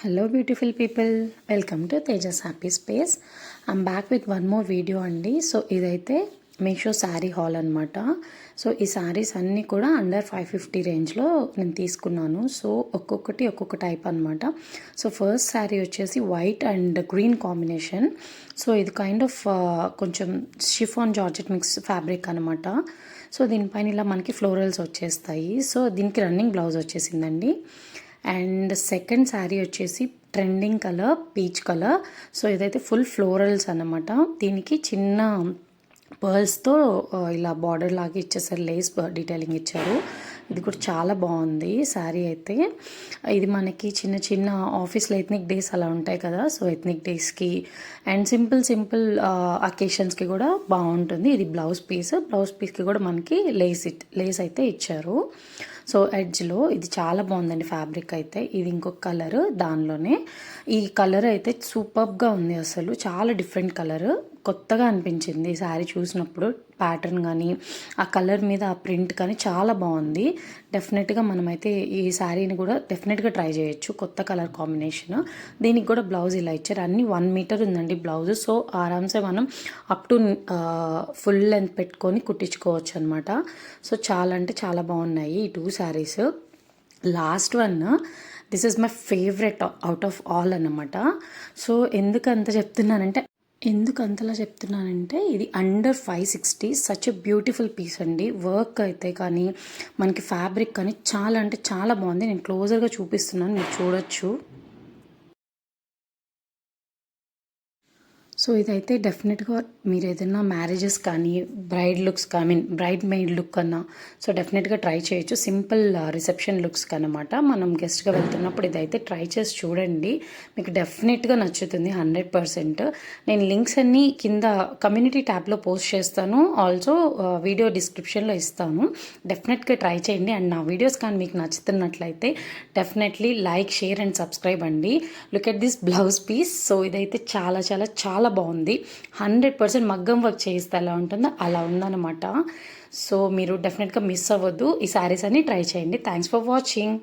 Hello beautiful people, welcome to Tejas happy space. I'm back with one more video అండి. So ఇదైతే Meesho sari hall అనమాట. So ఈ శారీస్ అన్నీ కూడా అండర్ 550 రేంజ్లో నేను తీసుకున్నాను. సో ఒక్కొక్కటి ఒక్కొక్క టైప్ అనమాట. సో ఫస్ట్ శారీ వచ్చేసి white and green combination. So ఇది కైండ్ ఆఫ్ కొంచెం షిఫాన్ జార్జెట్ మిక్స్ ఫ్యాబ్రిక్ అనమాట. సో దీనిపైన ఇలా మనకి ఫ్లోరల్స్ వచ్చేస్తాయి. సో దీనికి రన్నింగ్ బ్లౌజ్ వచ్చేసిందండి. అండ్ సెకండ్ శారీ వచ్చేసి trending colour peach colour. So ఇదైతే ఫుల్ ఫ్లోరల్స్ అన్నమాట. దీనికి చిన్న పర్ల్స్తో ఇలా బార్డర్ లాగా ఇచ్చేసారు, లేస్ డీటెయిలింగ్ ఇచ్చారు. ఇది కూడా చాలా బాగుంది శారీ అయితే. ఇది మనకి చిన్న చిన్న ఆఫీస్లో ఎథ్నిక్ డేస్ అలా ఉంటాయి కదా, సో ఎథ్నిక్ డేస్కి అండ్ సింపుల్ అకేషన్స్కి కూడా బాగుంటుంది. ఇది బ్లౌజ్ పీస్కి కూడా మనకి లేస్ అయితే ఇచ్చారు. సో ఎడ్జ్లో ఇది చాలా బాగుందండి ఫ్యాబ్రిక్ అయితే. ఇది ఇంకొక కలర్, దానిలోనే ఈ కలర్ అయితే సూపర్గా ఉంది. అసలు చాలా డిఫరెంట్ కలర్, కొత్తగా అనిపించింది ఈ శారీ చూసినప్పుడు. ప్యాటర్న్ కానీ ఆ కలర్ మీద ఆ ప్రింట్ కానీ చాలా బాగుంది. డెఫినెట్గా మనమైతే ఈ శారీని కూడా డెఫినెట్గా ట్రై చేయొచ్చు. కొత్త కలర్ కాంబినేషన్. దీనికి కూడా బ్లౌజ్ ఇలా ఇచ్చారు. అన్ని 1 మీటర్ ఉందండి బ్లౌజ్. సో ఆరామ్సే మనం అప్ టు ఫుల్ లెంత్ పెట్టుకొని కుట్టించుకోవచ్చు అనమాట. సో చాలా అంటే చాలా బాగున్నాయి ఈ 2 saris. Last one, this is my favourite out of all అన్నమాట. సో ఎందుకు అంతలా చెప్తున్నానంటే ఇది under 560, such a beautiful piece అండి. వర్క్ అయితే కానీ మనకి ఫ్యాబ్రిక్ కానీ చాలా అంటే చాలా బాగుంది. నేను క్లోజర్గా చూపిస్తున్నాను, మీరు చూడొచ్చు. సో ఇదైతే డెఫినెట్గా మీరు ఏదైనా మ్యారేజెస్ కానీ బ్రైడ్ మెయిడ్ లుక్ అన్నా సో డెఫినెట్గా ట్రై చేయొచ్చు. సింపుల్ రిసెప్షన్ లుక్స్ కనమాట. మనం గెస్ట్గా వెళ్తున్నప్పుడు ఇదైతే ట్రై చేసి చూడండి, మీకు డెఫినెట్గా నచ్చుతుంది 100%. నేను లింక్స్ అన్నీ కింద కమ్యూనిటీ ట్యాబ్లో పోస్ట్ చేస్తాను, ఆల్సో వీడియో డిస్క్రిప్షన్లో ఇస్తాను. డెఫినెట్గా ట్రై చేయండి. అండ్ నా వీడియోస్ కానీ మీకు నచ్చుతున్నట్లయితే definitely like, share and subscribe అండి. Look at this blouse piece. So ఇదైతే చాలా చాలా చాలా బాగుంది. 100% మగ్గం వర్క్ చేయిస్తే ఎలా ఉంటుందో అలా ఉందన్నమాట. సో మీరు డెఫినెట్గా మిస్ అవ్వద్దు. ఈ శారీస్ అన్ని ట్రై చేయండి. Thanks for watching.